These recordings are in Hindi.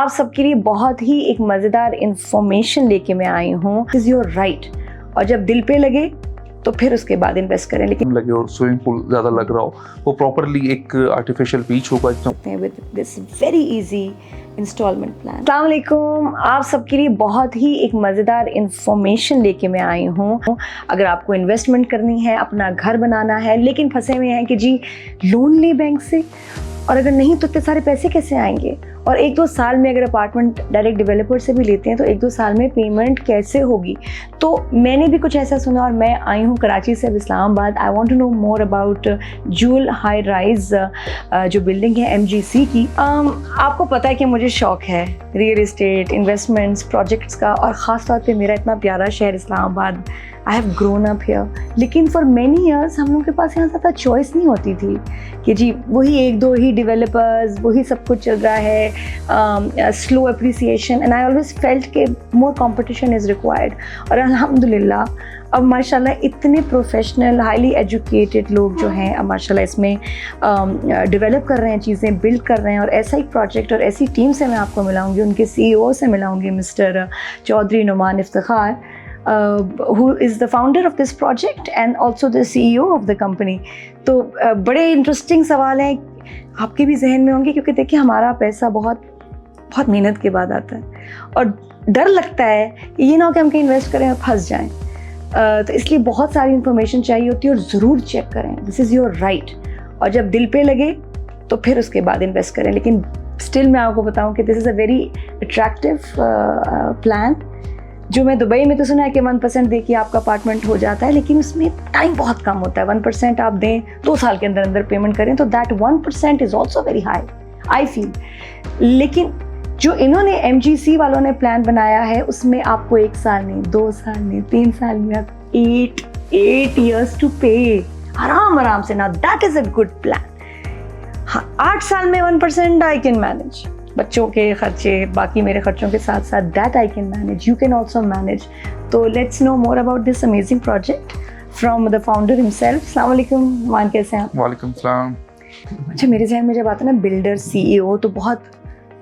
आप सबके लिए बहुत ही एक मज़ेदार इंफॉर्मेशन लेके मैं आई हूँ। इज़ योर राइट, और जब दिल पे लगे तो फिर उसके बाद इन्वेस्ट करें। लेकिन लगे और स्विमिंग पूल ज़्यादा लग रहा हो, वो प्रॉपरली एक आर्टिफिशियल बीच होगा with this very easy instalment plan. अस्सलाम वालेकुम, आप सबके लिए बहुत ही एक मज़ेदार इंफॉर्मेशन लेके मैं आई हूँ। अगर आपको इन्वेस्टमेंट करनी है, अपना घर बनाना है, लेकिन फंसे हुए हैं कि जी लोन ले बैंक से, और अगर नहीं तो इतने सारे पैसे कैसे आएंगे, और 1-2 साल में अगर अपार्टमेंट डायरेक्ट डेवलपर से भी लेते हैं तो 1-2 साल में पेमेंट कैसे होगी। तो मैंने भी कुछ ऐसा सुना और मैं आई हूँ कराची से अब Islamabad. I want to know more about jewel high rise जो बिल्डिंग है MGC की। आपको पता है कि मुझे शौक़ है रियल इस्टेट, इन्वेस्टमेंट्स, प्रोजेक्ट्स का, और ख़ास तौर पे मेरा इतना प्यारा शहर Islamabad. I have grown up here, लेकिन फॉर मैनी ईयर्स हम लोगों के पास यहाँ ज़्यादा चॉइस नहीं होती थी कि जी वही 1-2 ही डेवलपर्स, वही सब कुछ चल रहा है, slow appreciation, and I always felt के मोर कंपटीशन इज़ रिक्वायर्ड। और अल्हम्दुलिल्लाह अब माशाल्लाह इतने प्रोफेशनल, हाईली एजुकेटेड लोग जो हैं अब माशाल्लाह इसमें डेवलप कर रहे हैं, चीज़ें बिल्ड कर रहे हैं। और ऐसा ही प्रोजेक्ट और ऐसी टीम से मैं आपको मिलाऊंगी, उनके CEO से मिलाऊंगी, mister Chaudhary Numan Iftikhar, who is the founder of this project and also the CEO of the company। तो बड़े इंटरेस्टिंग सवाल हैं, आपके भी जहन में होंगे, क्योंकि देखिए हमारा पैसा बहुत बहुत मेहनत के बाद आता है, और डर लगता है ये ना हो कि हम कहीं इन्वेस्ट करें और फंस जाएं। तो इसलिए बहुत सारी इन्फॉर्मेशन चाहिए होती है, और ज़रूर चेक करें, दिस इज़ योर राइट, और जब दिल पे लगे तो फिर उसके बाद इन्वेस्ट करें। लेकिन स्टिल मैं आपको बताऊं कि this is a very attractive plan. जो मैं दुबई में तो सुना है कि 1% दे के आपका अपार्टमेंट हो जाता है, लेकिन उसमें टाइम बहुत कम होता है। 1% आप दें, 2 साल के अंदर अंदर पेमेंट करें, तो that 1% is also very high I feel. लेकिन जो इन्होंने MGC वालों ने प्लान बनाया है, उसमें आपको 1 साल नहीं, 2 साल नहीं, 3 साल में आप 8 years टू पे आराम से। ना that is a good plan. हाँ, 8 साल में 1% आई कैन मैनेज, बच्चों के खर्चे, बाकी मेरे खर्चों के साथ साथ, that I can manage, you can also manage. तो let's know more about this amazing project from the founder himself. अस्सलाम वालेकुम मान, कैसे हैं आप? वालेकुम सलाम। अच्छा, मेरे जहन में जब आता है ना बिल्डर CEO, तो बहुत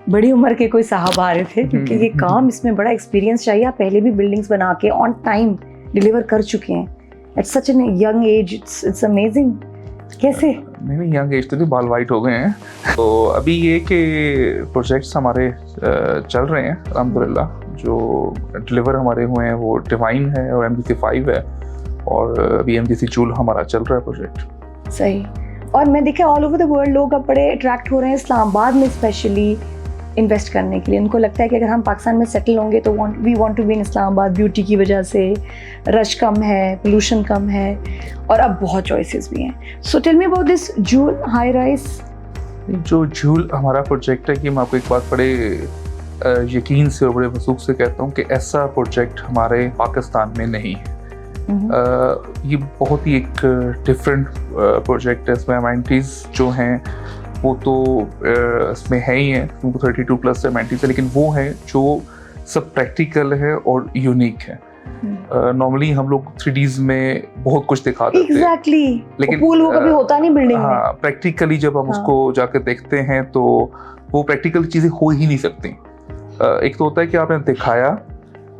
बड़ी उम्र के कोई साहब आ रहे थे, क्योंकि ये काम, इसमें बड़ा एक्सपीरियंस चाहिए। आप पहले भी बिल्डिंग्स बना के ऑन टाइम डिलीवर कर चुके हैं at such an young age, it's amazing. कैसे? नहीं, यंग एज तो नहीं, बाल वाइट हो गए हैं। तो अभी ये कि प्रोजेक्ट्स हमारे चल रहे हैं अल्हम्दुलिल्लाह। जो डिलीवर हमारे हुए हैं वो डिवाइन है और MGC 5 है, और अभी MGC जूल हमारा चल रहा है प्रोजेक्ट। सही। और मैं देखा ऑल ओवर द वर्ल्ड लोग अब बड़े अट्रैक्ट हो रहे हैं इस्लामाबाद में स्पेशली इन्वेस्ट करने के लिए। उनको लगता है कि अगर हम पाकिस्तान में सेटल होंगे तो we want to be in Islamabad, beauty की वजह से, रश कम है, पोल्यूशन कम है, और अब बहुत चॉइसेस भी हैं। So tell me about this jewel high rise. जो जूल हमारा प्रोजेक्ट है, कि मैं आपको एक बात बड़े यकीन से और बड़े वसूख से कहता हूँ कि ऐसा प्रोजेक्ट हमारे पाकिस्तान में नहीं है। ये बहुत ही एक डिफरेंट प्रोजेक्ट है। इसमें अमेनिटीज़ जो हैं वो तो इसमें है ही हैं, क्योंकि 32+ अमेनिटीज़ है, लेकिन वो हैं जो सब प्रैक्टिकल है और यूनिक है। नॉर्मली हम लोग 3Ds में बहुत कुछ दिखा देते हैं, लेकिन पूल वो कभी होता नहीं बिल्डिंग में। हाँ, प्रैक्टिकली जब हम उसको जाकर देखते हैं तो वो प्रैक्टिकल चीज़ें हो ही नहीं सकती। एक तो होता है कि आपने दिखाया,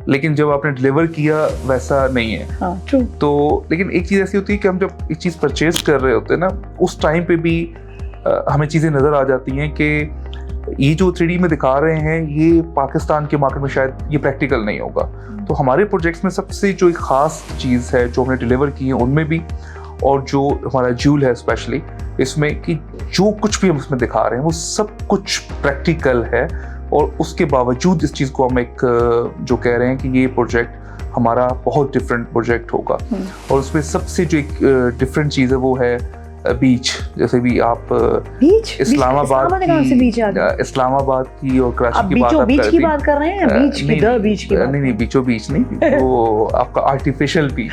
लेकिन जब आपने डिलीवर किया वैसा नहीं है। ट्रू। तो लेकिन एक चीज़ ऐसी होती है कि हम जब एक चीज़ परचेज कर रहे होते हैं ना, उस टाइम पे भी हमें चीज़ें नज़र आ जाती हैं कि ये जो 3D में दिखा रहे हैं ये पाकिस्तान के मार्केट में शायद ये प्रैक्टिकल नहीं होगा। तो हमारे प्रोजेक्ट्स में सबसे जो एक ख़ास चीज़ है जो हमने डिलीवर की है उनमें भी, और जो हमारा जूल है स्पेशली इसमें, कि जो कुछ भी हम इसमें दिखा रहे हैं वो सब कुछ प्रैक्टिकल है। और उसके बावजूद इस चीज़ को हम एक जो कह रहे हैं कि ये प्रोजेक्ट हमारा बहुत डिफरेंट प्रोजेक्ट होगा। और उसमें सबसे जो एक डिफरेंट चीज़ है वो है बीच। जैसे भी आप इस्लामाबाद की और कराची की बात कर रहे हैं, नहीं, बीचों बीच नहीं, तो आपका आर्टिफिशियल बीच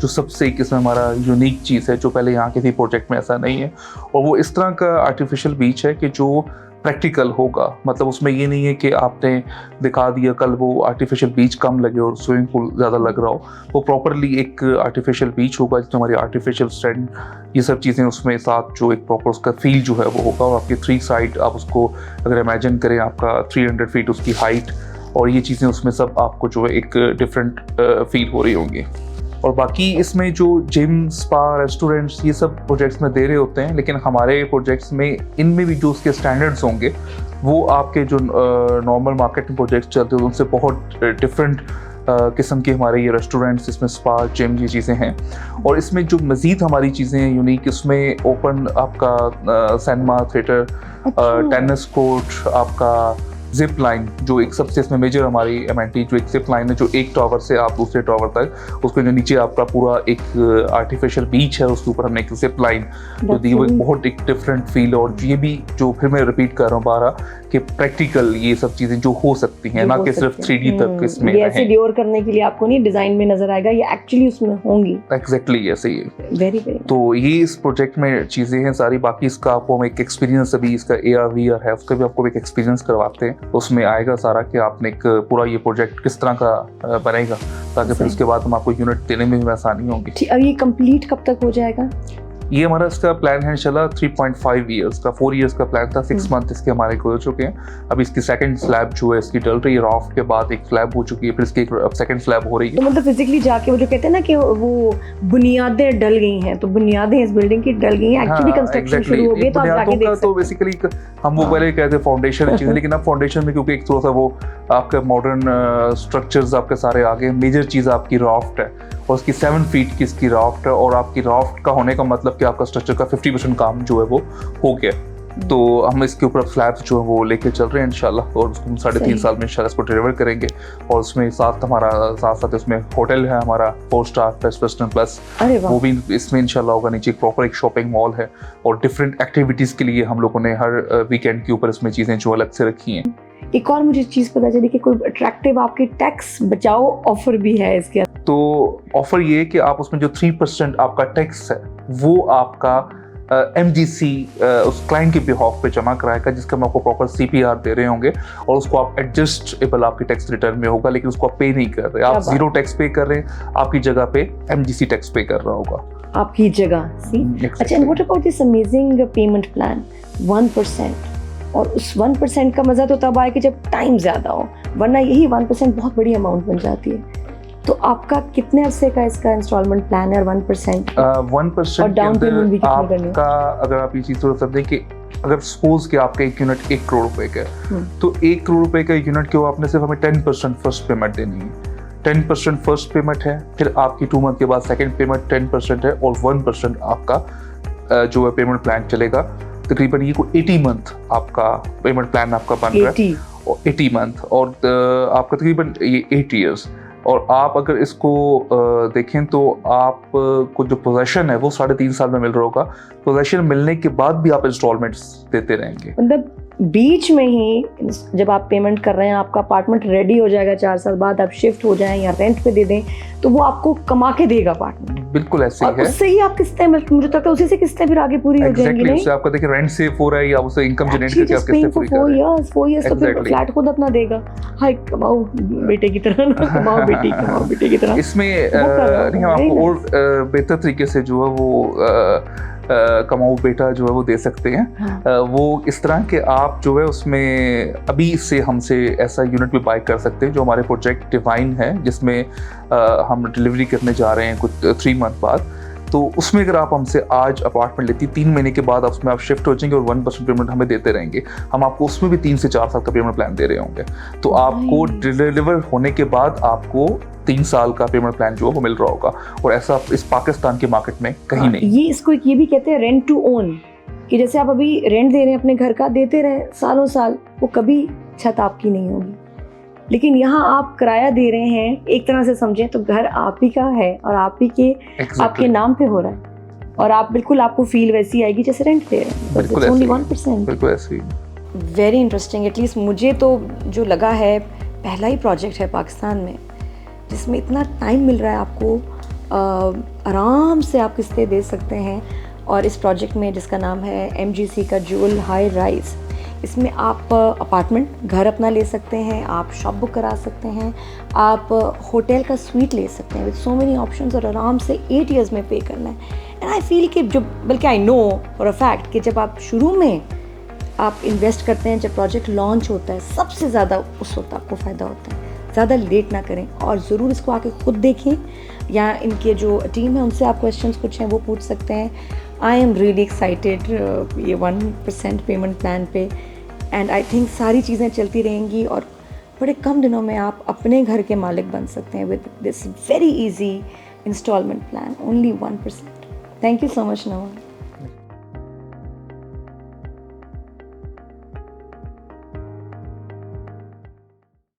जो सबसे एक इसमें हमारा यूनिक चीज़ है, जो पहले यहाँ किसी प्रोजेक्ट में ऐसा नहीं है। और वो इस तरह का आर्टिफिशियल बीच है कि जो प्रैक्टिकल होगा। मतलब उसमें ये नहीं है कि आपने दिखा दिया कल वो आर्टिफिशियल बीच कम लगे और स्विमिंग पूल ज़्यादा लग रहा हो। वो प्रॉपरली एक आर्टिफिशियल बीच होगा जिसमें हमारी आर्टिफिशियल स्टैंड, ये सब चीज़ें उसमें साथ जो एक प्रॉपर उसका फील जो है वो होगा। और आपकी 3 साइड आप उसको अगर इमेजिन करें, आपका 300 फीट उसकी हाइट, और ये चीज़ें उसमें सब आपको जो है एक डिफरेंट फील हो रही होंगी। और बाकी इसमें जो जिम, स्पा, रेस्टोरेंट्स, ये सब प्रोजेक्ट्स में दे रहे होते हैं, लेकिन हमारे प्रोजेक्ट्स में इनमें भी जो उसके स्टैंडर्ड्स होंगे वो आपके जो नॉर्मल मार्केट में प्रोजेक्ट्स चलते हैं उनसे बहुत डिफरेंट किस्म के हमारे ये रेस्टोरेंट्स, इसमें स्पा, जिम, ये चीज़ें हैं। और इसमें जो मज़ीद हमारी चीज़ें हैं यूनिक, इसमें ओपन आपका सिनेमा थिएटर, टेनिस कोर्ट, आपका जिप लाइन, जो एक सबसे इसमें मेजर हमारी एमेनिटी, जो एक जिप लाइन है जो एक टावर से आप दूसरे टावर तक, उसके जो नीचे आपका पूरा एक आर्टिफिशियल बीच है, उसके ऊपर हमने एक जिप लाइन जो दी, वो बहुत एक डिफरेंट फील। और ये भी जो फिर मैं रिपीट कर रहा हूँ बारह कि प्रैक्टिकल ये सब चीज़ें जो हो सकती हैं, ना कि सिर्फ 3D तक इसमें ये ऐसे ड्योर करने के लिए आपको नहीं डिज़ाइन में नजर आएगा, ये एक्चुअली उसमें होंगी। एग्जैक्टली ऐसे ही है। Very very. तो ये इस प्रोजेक्ट में चीज़ें हैं सारी। बाकी इसका आपको हम एक एक्सपीरियंस, अभी इसका AR VR है, उसका भी आपको एक एक्सपीरियंस करवाते हैं। उसमें आएगा सारा कि आपने एक पूरा ये प्रोजेक्ट किस तरह का बनेगा, ताकि फिर उसके बाद हम आपको यूनिट देने में भी आसानी होगी। ठीक, अब ये कंप्लीट कब तक हो जाएगा? ये हमारा इसका प्लान है इंशाल्लाह 3.5 ईयर्स का। 4 ईयर्स का प्लान था, 6 मंथ इसके हमारे हो चुके हैं। अब इसकी सेकंड स्लैब जो है इसकी डल रही है, राफ्ट के बाद एक स्लैब हो चुकी है, फिर इसकी अब सेकंड स्लैब हो रही है। तो मतलब फिजिकली जाके वो जो कहते हैं ना कि वो बुनियादें डल गई हैं, तो बुनियादें इस बिल्डिंग की डल गई हैं, एक्चुअली कंस्ट्रक्शन शुरू हो गई, तो आप जाके देख सकते हैं। तो बेसिकली हम वो पहले कहते हैं फाउंडेशन चीज़, लेकिन अब फाउंडेशन में क्योंकि एक थोड़ा सा वो आपका मॉडर्न स्ट्रक्चर्स आपके सारे आ गए। मेजर चीज़ आपकी राफ्ट है, और उसकी 7 फीट की इसकी राफ्ट है, और आपकी राफ्ट का होने का मतलब कि आपका स्ट्रक्चर का 50% काम जो है वो हो गया। तो हम इसके ऊपर स्लैब्स जो है वो लेके चल रहे हैं इंशाल्लाह, और उसको हम 3.5 साल में इंशाल्लाह इसको डिलीवर करेंगे। और उसमें साथ उसमें होटल है हमारा 4 स्टार बेस्ट वेस्टर्न प्लस, वो भी इसमें इंशाल्लाह होगा। नीचे प्रॉपर एक शॉपिंग मॉल है, और डिफरेंट एक्टिविटीज़ के लिए हम लोगों ने हर वीकेंड के ऊपर इसमें चीज़ें जो अलग से रखी हैं। एक और मुझे चीज़ पता चली कि कोई अट्रैक्टिव आपकी टैक्स बचाओ ऑफर भी है इसके। तो ऑफर ये है कि आप उसमें जो 3% आपका टैक्स है वो आपका MGC उस क्लाइंट के बिहाफ पे जमा कराएगा, जिसका हम आपको प्रॉपर CPR दे रहे होंगे, और उसको आप एडजस्टेबल आपकी टैक्स रिटर्न में होगा, लेकिन उसको आप पे नहीं कर रहे, आप 0 टैक्स पे कर रहे हैं, आपकी जगह पे MGC टैक्स पे कर रहा होगा आपकी जगह। अच्छा, and what about this amazing payment plan 1%? और उस 1% का मजा तो तब आए कि जब टाइम ज्यादा हो, वरना यही 1% बहुत बड़ी अमाउंट बन जाती है। तो आपका कितने अरसे का इसका इंस्टॉलमेंट प्लान है? और 1% 1% और डाउन पेमेंट भी कितनी करनी है? आपका, अगर आप ये चीज़ थोड़ा समझें कि अगर सपोज कि आपका एक यूनिट 1 करोड़ रुपए का है, तो 1 करोड़ रुपए का यूनिट के आपने सिर्फ हमें 10% फर्स्ट पेमेंट देनी है। 10% फर्स्ट पेमेंट है, फिर आपकी 2 मंथ के बाद सेकेंड पेमेंट 10% है, और 1% आपका जो है पेमेंट प्लान चलेगा। तकरीबन ये कोई 80 मंथ आपका पेमेंट प्लान आपका बन रहा है, 80 मंथ, और आपका तकरीबन ये 8 ईयर्स। और आप अगर इसको देखें तो आप को जो पोजेशन है वो 3.5 साल में मिल रहा होगा। पोजेशन मिलने के बाद भी आप इंस्टॉलमेंट्स देते रहेंगे। मतलब बीच में ही जब आप पेमेंट कर रहे हैं, आपका अपार्टमेंट रेडी हो जाएगा, 4 साल बाद आप शिफ्ट हो जाएं या रेंट पे दे दें, तो वो आपको कमा के देगा अपार्टमेंट। बिल्कुल ऐसे ही है, उससे ही आप किस्तें, मुझे लगता है उसी से किस्तें फिर आगे पूरी हो जाएंगी। नहीं, उससे आपका देखिए रेंट सेव हो रहा है, या उससे इनकम जनरेट करके आप किस्तें पूरी कर रहे हैं। 4 इयर्स तो फिर फ्लैट खुद अपना देगा। हाय, कमाओ बेटे की तरह ना, कमाओ बेटे की तरह। इसमें नहीं, हम आपको और बेहतर तरीके से जो है वो कमाओ बेटा जो है वो दे सकते हैं। वो इस तरह के आप जो है उसमें अभी से हमसे ऐसा यूनिट भी बाय कर सकते हैं, जो हमारे प्रोजेक्ट डिवाइन है, जिसमें हम डिलीवरी करने जा रहे हैं कुछ 3 मंथ बाद। तो उसमें अगर आप हमसे आज अपार्टमेंट लेती 3 महीने के बाद उसमें आप शिफ्ट हो जाएंगे, और 1% पेमेंट हमें देते रहेंगे। हम आपको उसमें भी 3 से 4 साल का पेमेंट प्लान दे रहे होंगे। तो आपको डिलीवर होने के बाद आपको 3 साल का पेमेंट प्लान जो है वो मिल रहा होगा, और ऐसा इस पाकिस्तान के मार्केट में कहीं नहीं। ये इसको ये भी कहते हैं रेंट टू ओन, कि जैसे आप अभी रेंट दे रहे हैं अपने घर का, देते रहे सालों साल, वो कभी छत आपकी नहीं होगी। लेकिन यहाँ आप किराया दे रहे हैं, एक तरह से समझें तो घर आप ही का है, और आप ही के आपके नाम पे हो रहा है, और आप बिल्कुल, आपको फील वैसी आएगी जैसे रेंट दे रहे हैं। बिल्कुल ऐसे ही। Very interesting. एटलीस्ट मुझे तो जो लगा है, पहला ही प्रोजेक्ट है पाकिस्तान में जिसमें इतना टाइम मिल रहा है आपको, आराम से आप किस्तें दे सकते हैं। और इस प्रोजेक्ट में जिसका नाम है MGC का ज्यूल हाई राइज, इसमें आप अपार्टमेंट घर अपना ले सकते हैं, आप शॉप बुक करा सकते हैं, आप होटल का स्वीट ले सकते हैं विद सो मेनी ऑप्शंस, और आराम से 8 इयर्स में पे करना है। एंड आई फील कि जो, बल्कि I know for a fact कि जब आप शुरू में आप इन्वेस्ट करते हैं, जब प्रोजेक्ट लॉन्च होता है, सबसे ज़्यादा उस वक्त आपको फ़ायदा होता है। ज़्यादा लेट ना करें और ज़रूर इसको आके खुद देखें, या इनके जो टीम है उनसे आप क्वेश्चंस पूछें, वो पूछ सकते हैं। आई एम रियली एक्साइटेड ये 1% पेमेंट प्लान पे, एंड आई थिंक सारी चीज़ें चलती रहेंगी और बड़े कम दिनों में आप अपने घर के मालिक बन सकते हैं with this very easy instalment plan, only 1%। Thank you so much Naman.